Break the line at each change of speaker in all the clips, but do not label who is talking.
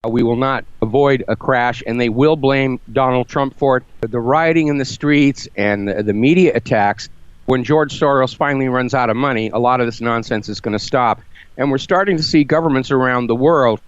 We will not avoid a crash, and they will blame Donald Trump for it. The rioting in the streets and the media attacks, when George Soros finally runs out of money, a lot of this nonsense is going to stop. And we're starting to see governments around the world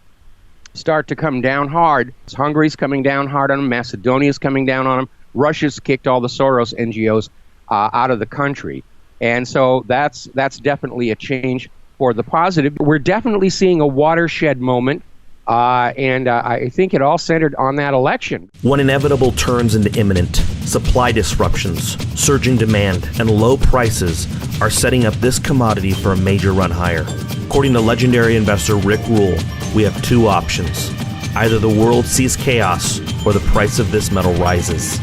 start to come down hard. Hungary's coming down hard on them. Macedonia's coming down on them. Russia's kicked all the Soros NGOs out of the country. And so that's definitely a change for the positive. We're definitely seeing a watershed moment. And I think it all centered on that election.
When inevitable turns into imminent, supply disruptions, surging demand, and low prices are setting up this commodity for a major run higher. According to legendary investor Rick Rule, we have two options. Either the world sees chaos or the price of this metal rises.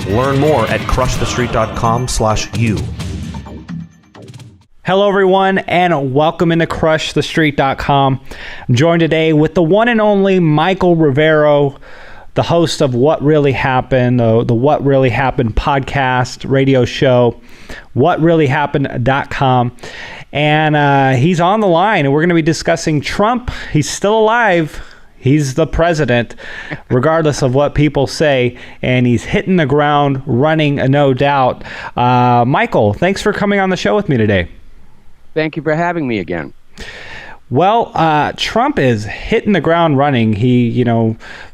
Learn more at crushthestreet.com/u.
Hello, everyone, and welcome into crushthestreet.com. I'm joined today with the one and only Michael Rivero, the host of What Really Happened, the What Really Happened podcast, radio show, whatreallyhappened.com. And he's on the line, and we're going to be discussing Trump. He's still alive. He's the president, regardless of what people say, and he's hitting the ground running, no doubt. Michael, thanks for coming on the show with me today.
Thank you for having me again.
Well, Trump is hitting the ground running.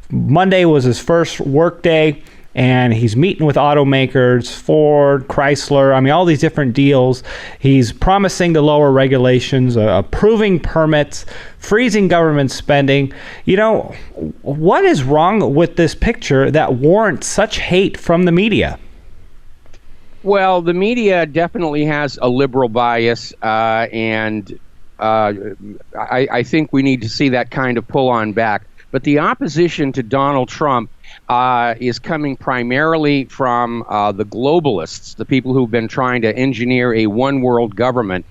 Monday was his first work day, and he's meeting with automakers, Ford, Chrysler, all these different deals. He's promising to lower regulations, approving permits, freezing government spending. What is wrong with this picture that warrants such hate from the media?
Well, the media definitely has a liberal bias, and I think we need to see that kind of pull on back. But the opposition to Donald Trump is coming primarily from the globalists, the people who've been trying to engineer a one-world government.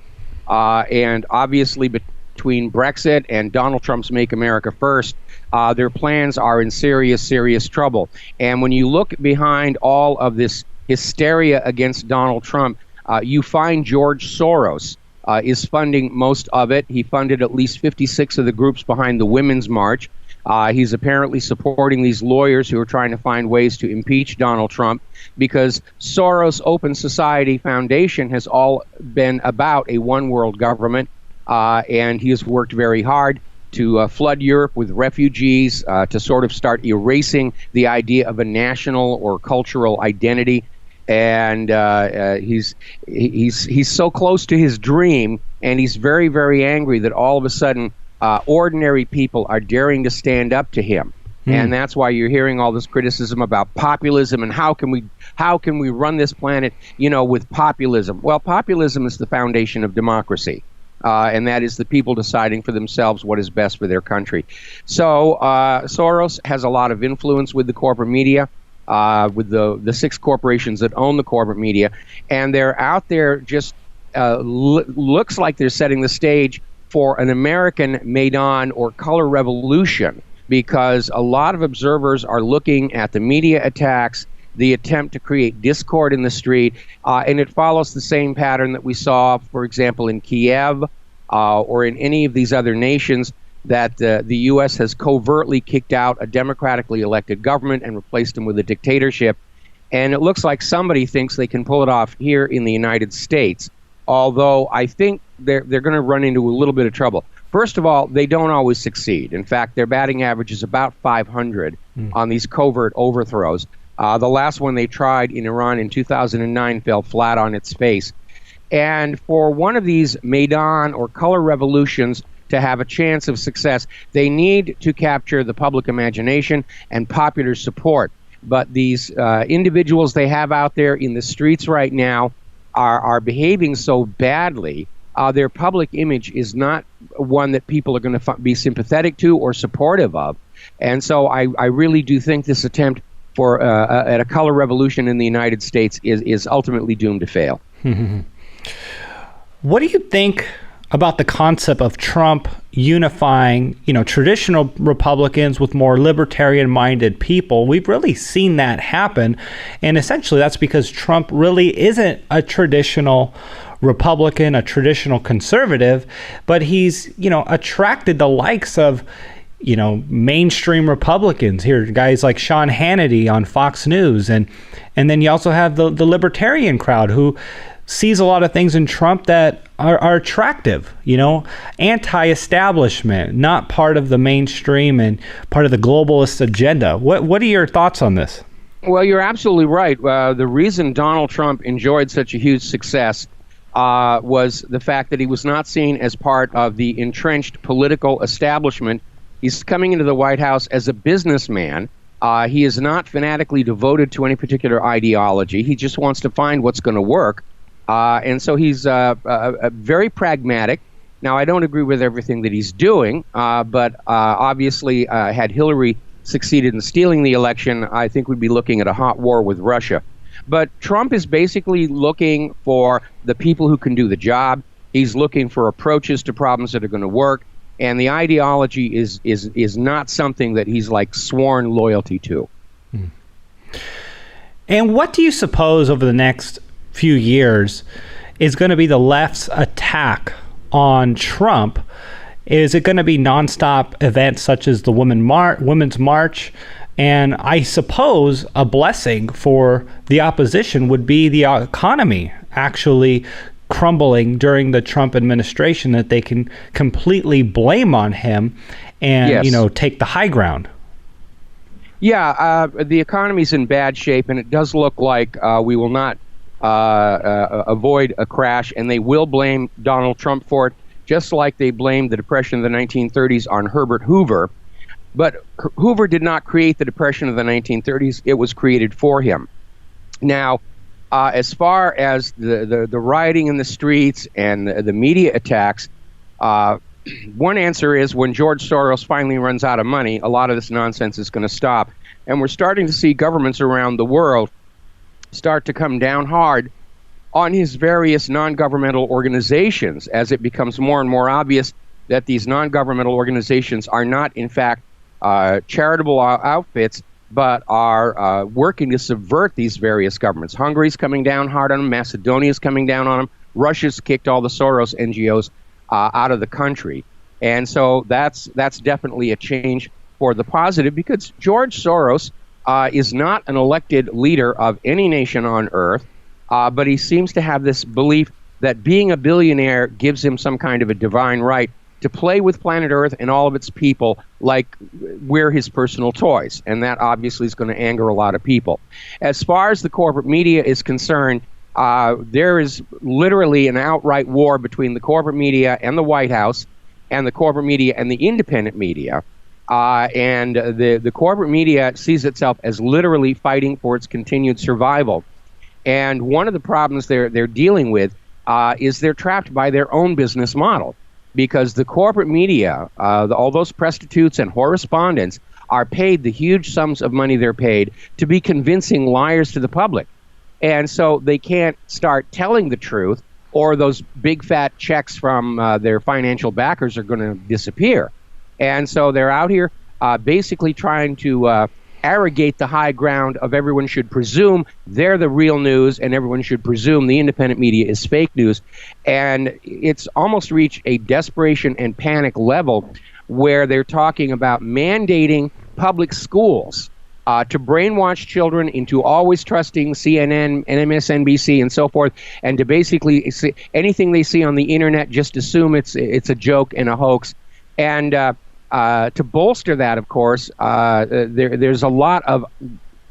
And obviously between Brexit and Donald Trump's Make America First, their plans are in serious, serious trouble. And when you look behind all of this hysteria against Donald Trump, you find George Soros is funding most of it. He funded at least 56 of the groups behind the Women's March. He's apparently supporting these lawyers who are trying to find ways to impeach Donald Trump, because Soros Open Society Foundation has all been about a one-world government, and he has worked very hard to flood Europe with refugees, to sort of start erasing the idea of a national or cultural identity. And he's so close to his dream, and he's very, very angry that all of a sudden ordinary people are daring to stand up to him. And that's why you're hearing all this criticism about populism and how can we run this planet, with populism. Well, populism is the foundation of democracy. And that is the people deciding for themselves what is best for their country. So Soros has a lot of influence with the corporate media, with the six corporations that own the corporate media, and they're out there just looks like they're setting the stage for an American Maidan or color revolution, because a lot of observers are looking at the media attacks, the attempt to create discord in the street, and it follows the same pattern that we saw, for example, in Kiev or in any of these other nations, that the U.S. has covertly kicked out a democratically elected government and replaced them with a dictatorship. And it looks like somebody thinks they can pull it off here in the United States, although I think they're going to run into a little bit of trouble. First of all, they don't always succeed. In fact, their batting average is about 500 on these covert overthrows. The last one they tried in Iran in 2009 fell flat on its face. And for one of these Maidan or color revolutions to have a chance of success, they need to capture the public imagination and popular support. But these individuals they have out there in the streets right now are behaving so badly. Their public image is not one that people are going to be sympathetic to or supportive of. And so I really do think this attempt for at a color revolution in the United States is ultimately doomed to fail.
What do you think about the concept of Trump unifying, traditional Republicans with more libertarian-minded people? We've really seen that happen, and essentially that's because Trump really isn't a traditional Republican, a traditional conservative, but he's, attracted the likes of, mainstream Republicans here, guys like Sean Hannity on Fox News, and then you also have the libertarian crowd who sees a lot of things in Trump that are attractive, anti-establishment, not part of the mainstream and part of the globalist agenda. What are your thoughts on this?
Well, you're absolutely right. The reason Donald Trump enjoyed such a huge success was the fact that he was not seen as part of the entrenched political establishment. He's coming into the White House as a businessman. He is not fanatically devoted to any particular ideology. He just wants to find what's going to work. And so he's very pragmatic. Now, I don't agree with everything that he's doing, but obviously, had Hillary succeeded in stealing the election, I think we'd be looking at a hot war with Russia. But Trump is basically looking for the people who can do the job. He's looking for approaches to problems that are going to work. And the ideology is not something that he's like sworn loyalty to.
And what do you suppose over the next few years is going to be the left's attack on Trump? Is it going to be nonstop events such as the Women's March? And I suppose a blessing for the opposition would be the economy actually crumbling during the Trump administration, that they can completely blame on him and,
Yes.
take the high ground.
Yeah, the economy's in bad shape, and it does look like we will not avoid a crash, and they will blame Donald Trump for it, just like they blamed the Depression of the 1930s on Herbert Hoover. But Hoover did not create the Depression of the 1930s. It was created for him. Now, as far as the rioting in the streets and the media attacks, one answer is when George Soros finally runs out of money, a lot of this nonsense is going to stop. And we're starting to see governments around the world start to come down hard on his various non-governmental organizations as it becomes more and more obvious that these non-governmental organizations are not, in fact, charitable outfits, but are working to subvert these various governments. Hungary's coming down hard on them. Macedonia's coming down on them. Russia's kicked all the Soros NGOs out of the country. And so that's definitely a change for the positive, because George Soros is not an elected leader of any nation on earth, but he seems to have this belief that being a billionaire gives him some kind of a divine right to play with planet Earth and all of its people like we're his personal toys. And that obviously is going to anger a lot of people. As far as the corporate media is concerned, there is literally an outright war between the corporate media and the White House, and the corporate media and the independent media. And the corporate media sees itself as literally fighting for its continued survival. And one of the problems they're dealing with is they're trapped by their own business model, because the corporate media, all those prostitutes and correspondents, are paid the huge sums of money they're paid to be convincing liars to the public. And so they can't start telling the truth, or those big fat checks from their financial backers are going to disappear. And so they're out here basically trying to arrogate the high ground of everyone should presume they're the real news, and everyone should presume the independent media is fake news. And it's almost reached a desperation and panic level where they're talking about mandating public schools to brainwash children into always trusting CNN and MSNBC and so forth, and to basically see anything they see on the internet, just assume it's a joke and a hoax. And to bolster that, of course, there's a lot of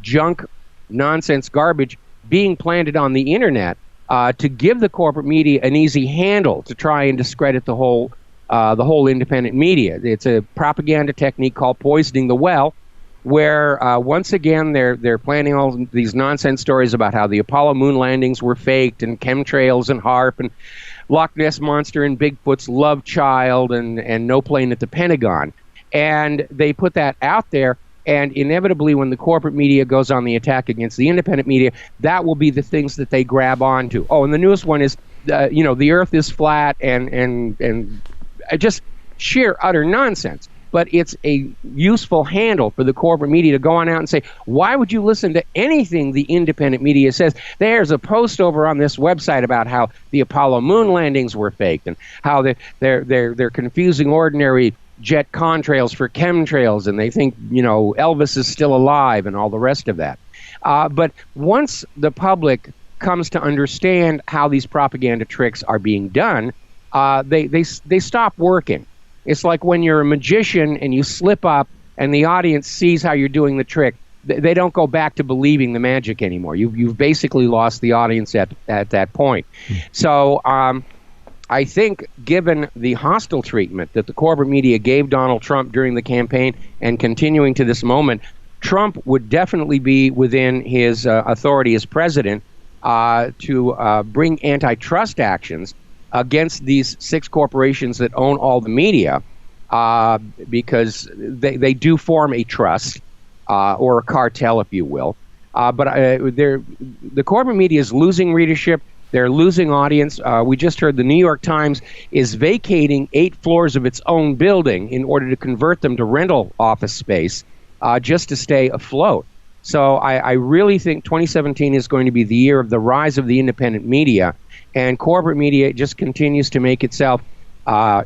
junk, nonsense, garbage being planted on the internet to give the corporate media an easy handle to try and discredit the whole independent media. It's a propaganda technique called poisoning the well, where once again they're planting all these nonsense stories about how the Apollo moon landings were faked, and chemtrails and HAARP and Loch Ness Monster and Bigfoot's love child and no plane at the Pentagon. And they put that out there, and inevitably when the corporate media goes on the attack against the independent media, that will be the things that they grab onto. Oh, and the newest one is, the earth is flat and just sheer utter nonsense. But it's a useful handle for the corporate media to go on out and say, why would you listen to anything the independent media says? There's a post over on this website about how the Apollo moon landings were faked, and how they're confusing ordinary jet contrails for chemtrails, and they think, Elvis is still alive and all the rest of that. But once the public comes to understand how these propaganda tricks are being done, they stop working. It's like when you're a magician and you slip up and the audience sees how you're doing the trick. They don't go back to believing the magic anymore. You've basically lost the audience at that point. So I think, given the hostile treatment that the corporate media gave Donald Trump during the campaign and continuing to this moment, Trump would definitely be within his authority as president to bring antitrust actions against these 6 corporations that own all the media, because they do form a trust or a cartel, if you will. But the corporate media is losing readership. They're losing audience. We just heard the New York Times is vacating 8 floors of its own building in order to convert them to rental office space just to stay afloat. So I really think 2017 is going to be the year of the rise of the independent media, and corporate media just continues to make itself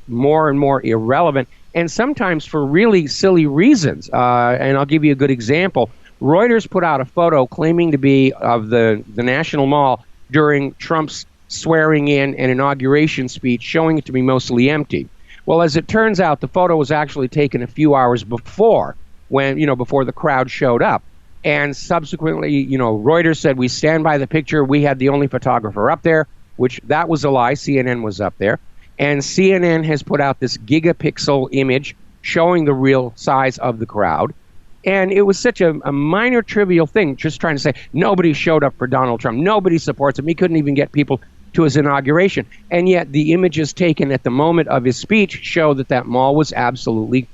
more and more irrelevant, and sometimes for really silly reasons. And I'll give you a good example. Reuters put out a photo claiming to be of the National Mall during Trump's swearing in and inauguration speech, showing it to be mostly empty. Well, as it turns out, the photo was actually taken a few hours before, before the crowd showed up. And subsequently, Reuters said, we stand by the picture. We had the only photographer up there, which that was a lie. CNN was up there. And CNN has put out this gigapixel image showing the real size of the crowd. And it was such a minor, trivial thing, just trying to say nobody showed up for Donald Trump. Nobody supports him. He couldn't even get people to his inauguration. And yet the images taken at the moment of his speech show that mall was absolutely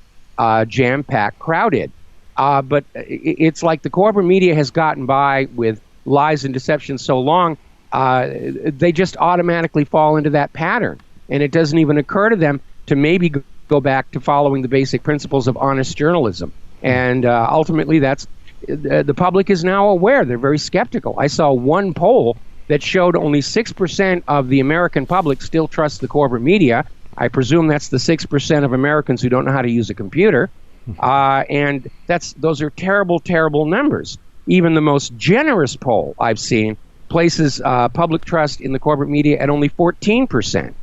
jam-packed, crowded. But it's like the corporate media has gotten by with lies and deception so long, they just automatically fall into that pattern. And it doesn't even occur to them to maybe go back to following the basic principles of honest journalism. And ultimately, the public is now aware. They're very skeptical. I saw one poll that showed only 6% of the American public still trust the corporate media. I presume that's the 6% of Americans who don't know how to use a computer. And those are terrible, terrible numbers. Even the most generous poll I've seen places public trust in the corporate media at only 14%.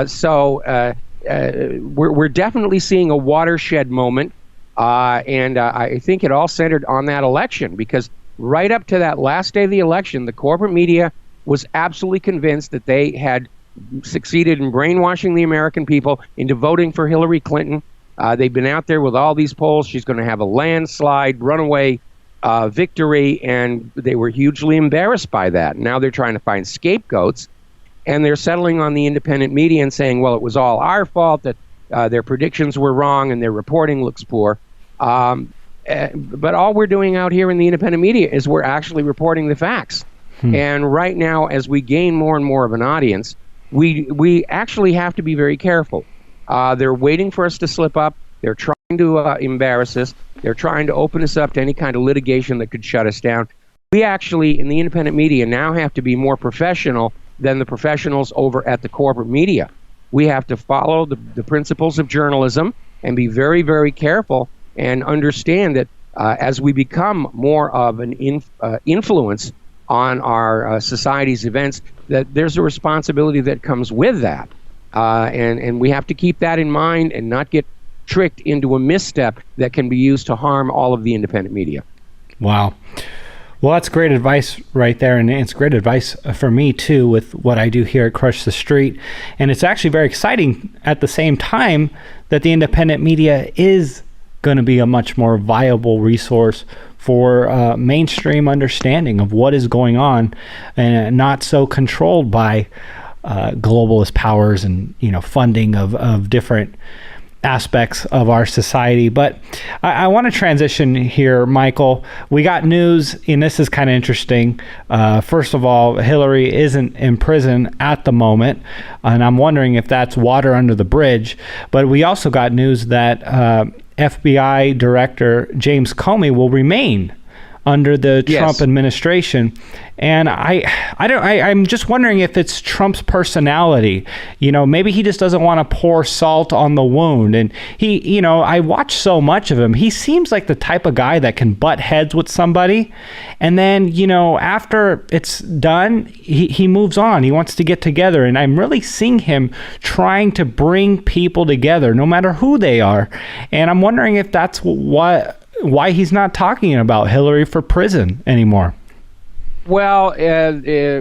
So we're definitely seeing a watershed moment. And I think it all centered on that election, because right up to that last day of the election, the corporate media was absolutely convinced that they had succeeded in brainwashing the American people into voting for Hillary Clinton. They've been out there with all these polls. She's going to have a landslide, runaway victory, and they were hugely embarrassed by that. Now they're trying to find scapegoats, and they're settling on the independent media and saying, well, it was all our fault, that their predictions were wrong and their reporting looks poor. But all we're doing out here in the independent media is we're actually reporting the facts. And right now, as we gain more and more of an audience, we actually have to be very careful. They're waiting for us to slip up. They're trying to embarrass us. They're trying to open us up to any kind of litigation that could shut us down. We actually, in the independent media, now have to be more professional than the professionals over at the corporate media. We have to follow the principles of journalism and be very, very careful and understand that as we become more of an influence on our society's events, that there's a responsibility that comes with that. And we have to keep that in mind and not get tricked into a misstep that can be used to harm all of the independent media.
Wow. Well, that's great advice right there, and it's great advice for me, too, with what I do here at Crush the Street. And it's actually very exciting at the same time that the independent media is going to be a much more viable resource for mainstream understanding of what is going on, and not so controlled by globalist powers and funding of different aspects of our society. But I want to transition here, Michael. We got news, and this is kind of interesting. First of all, Hillary isn't in prison at the moment, and I'm wondering if that's water under the bridge. But we also got news that FBI Director James Comey will remain under the
Yes.
Trump administration. And I'm just wondering if it's Trump's personality. Maybe he just doesn't want to pour salt on the wound. And I watch so much of him. He seems like the type of guy that can butt heads with somebody. And then, after it's done, he moves on. He wants to get together. And I'm really seeing him trying to bring people together, no matter who they are. And I'm wondering if that's why he's not talking about Hillary for prison anymore.
Well,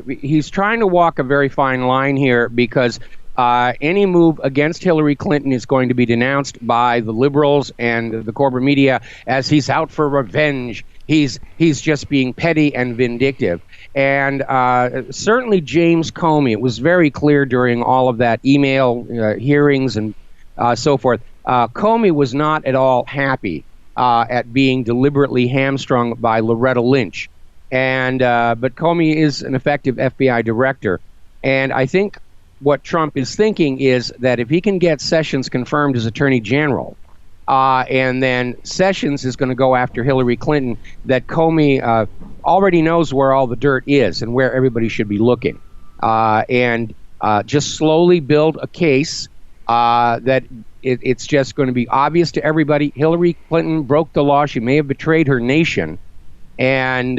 he's trying to walk a very fine line here because any move against Hillary Clinton is going to be denounced by the liberals and the corporate media as he's out for revenge. He's just being petty and vindictive. And certainly James Comey, it was very clear during all of that email hearings and so forth. Comey was not at all happy at being deliberately hamstrung by Loretta Lynch. But Comey is an effective FBI director. And I think what Trump is thinking is that if he can get Sessions confirmed as Attorney General, and then Sessions is going to go after Hillary Clinton, that Comey already knows where all the dirt is and where everybody should be looking. And just slowly build a case that it's just going to be obvious to everybody. Hillary Clinton broke the law. She may have betrayed her nation. And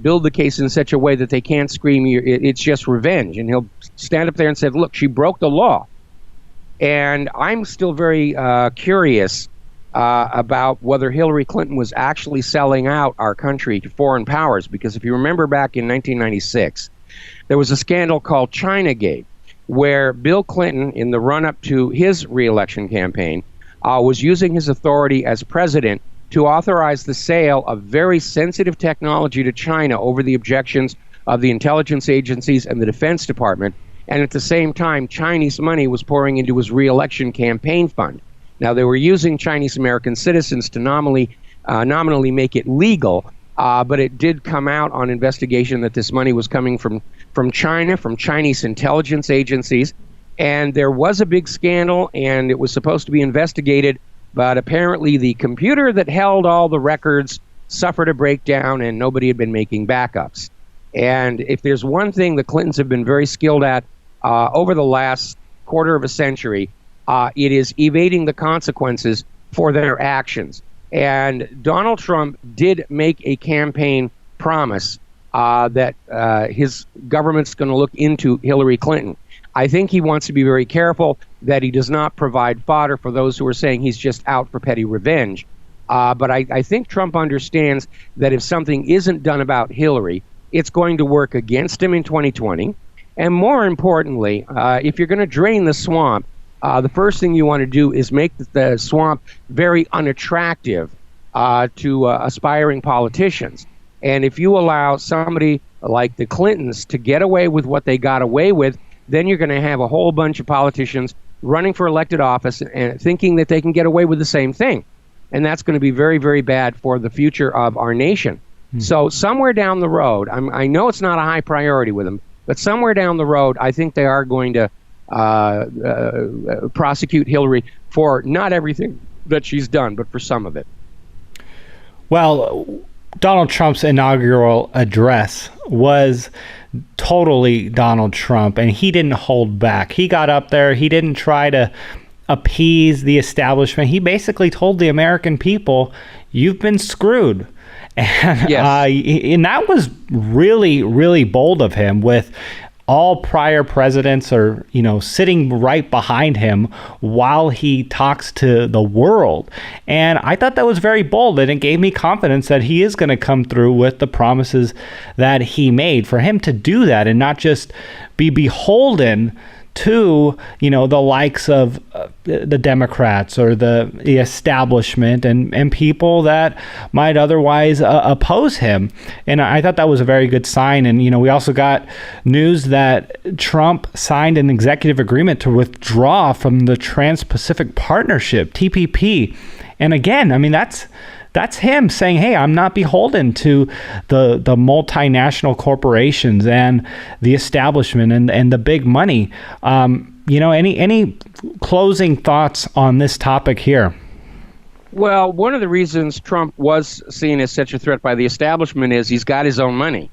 build the case in such a way that they can't scream, it's just revenge. And he'll stand up there and say, look, she broke the law. And I'm still very curious about whether Hillary Clinton was actually selling out our country to foreign powers. Because if you remember back in 1996, there was a scandal called Chinagate, where Bill Clinton, in the run-up to his re-election campaign, was using his authority as president to authorize the sale of very sensitive technology to China over the objections of the intelligence agencies and the Defense Department. And at the same time, Chinese money was pouring into his re-election campaign fund. Now, they were using Chinese American citizens to nominally make it legal, but it did come out on investigation that this money was coming from China, from Chinese intelligence agencies. And there was a big scandal, and it was supposed to be investigated. But apparently the computer that held all the records suffered a breakdown and nobody had been making backups. And if there's one thing the Clintons have been very skilled at over the last quarter of a century, it is evading the consequences for their actions. And Donald Trump did make a campaign promise that his government's going to look into Hillary Clinton. I think he wants to be very careful that he does not provide fodder for those who are saying he's just out for petty revenge. But I think Trump understands that if something isn't done about Hillary, it's going to work against him in 2020. And more importantly, if you're going to drain the swamp, the first thing you want to do is make the swamp very unattractive to aspiring politicians. And if you allow somebody like the Clintons to get away with what they got away with, then you're going to have a whole bunch of politicians running for elected office and thinking that they can get away with the same thing. And that's going to be very, very bad for the future of our nation. So somewhere down the road, I know it's not a high priority with them, but somewhere down the road, I think they are going to prosecute Hillary for not everything that she's done, but for some of it.
Well, Donald Trump's inaugural address was totally Donald Trump, and he didn't hold back. He got up there. He didn't try to appease the establishment. He basically told the American people, you've been screwed. And,
Yes.
And that was really, really bold of him, with all prior presidents are, sitting right behind him while he talks to the world. And I thought that was very bold, and it gave me confidence that he is going to come through with the promises that he made. For him to do that and not just be beholden to, the likes of the Democrats or the establishment and people that might otherwise oppose him. And I thought that was a very good sign. And, we also got news that Trump signed an executive agreement to withdraw from the Trans-Pacific Partnership, TPP. And again, that's him saying, hey, I'm not beholden to the multinational corporations and the establishment and the big money. Any closing thoughts on this topic here?
Well, one of the reasons Trump was seen as such a threat by the establishment is he's got his own money.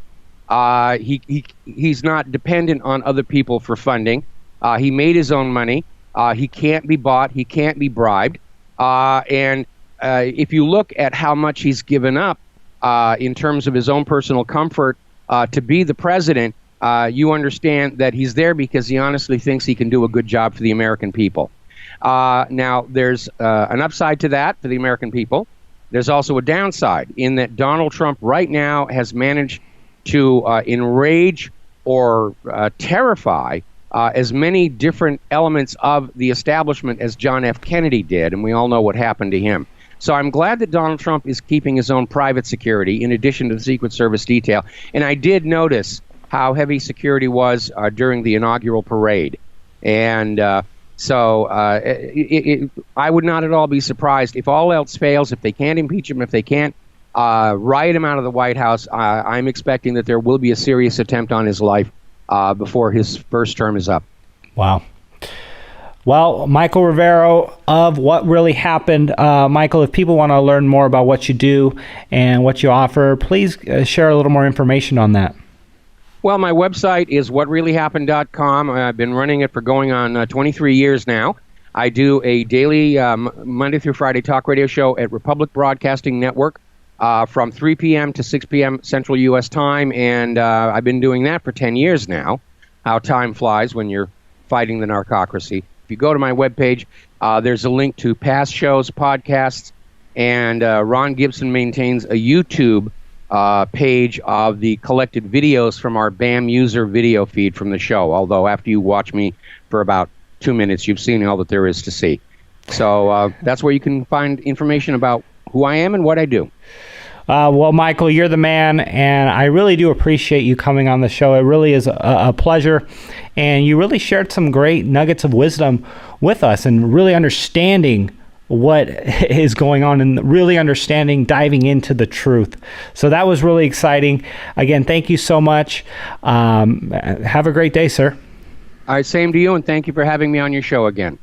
He's not dependent on other people for funding. He made his own money. He can't be bought. He can't be bribed. And if you look at how much he's given up in terms of his own personal comfort to be the president, you understand that he's there because he honestly thinks he can do a good job for the American people. Now, there's an upside to that for the American people. There's also a downside in that Donald Trump right now has managed to enrage or terrify as many different elements of the establishment as John F. Kennedy did, and we all know what happened to him. So I'm glad that Donald Trump is keeping his own private security in addition to the Secret Service detail. And I did notice how heavy security was during the inaugural parade. And so I would not at all be surprised if all else fails, if they can't impeach him, if they can't riot him out of the White House. I'm expecting that there will be a serious attempt on his life before his first term is up.
Wow. Well, Michael Rivero of What Really Happened. Michael, if people want to learn more about what you do and what you offer, please share a little more information on that.
Well, my website is whatreallyhappened.com. I've been running it for going on 23 years now. I do a daily Monday through Friday talk radio show at Republic Broadcasting Network from 3 p.m. to 6 p.m. Central U.S. time, and I've been doing that for 10 years now. How time flies when you're fighting the narcocracy. If you go to my webpage, there's a link to past shows, podcasts, and Ron Gibson maintains a YouTube page of the collected videos from our BAM user video feed from the show, although after you watch me for about 2 minutes, you've seen all that there is to see. So that's where you can find information about who I am and what I do.
Well, Michael, you're the man, and I really do appreciate you coming on the show. It really is a pleasure, and you really shared some great nuggets of wisdom with us and really understanding what is going on and really understanding, diving into the truth. So that was really exciting. Again, thank you so much. Have a great day, sir.
All right, same to you, and thank you for having me on your show again.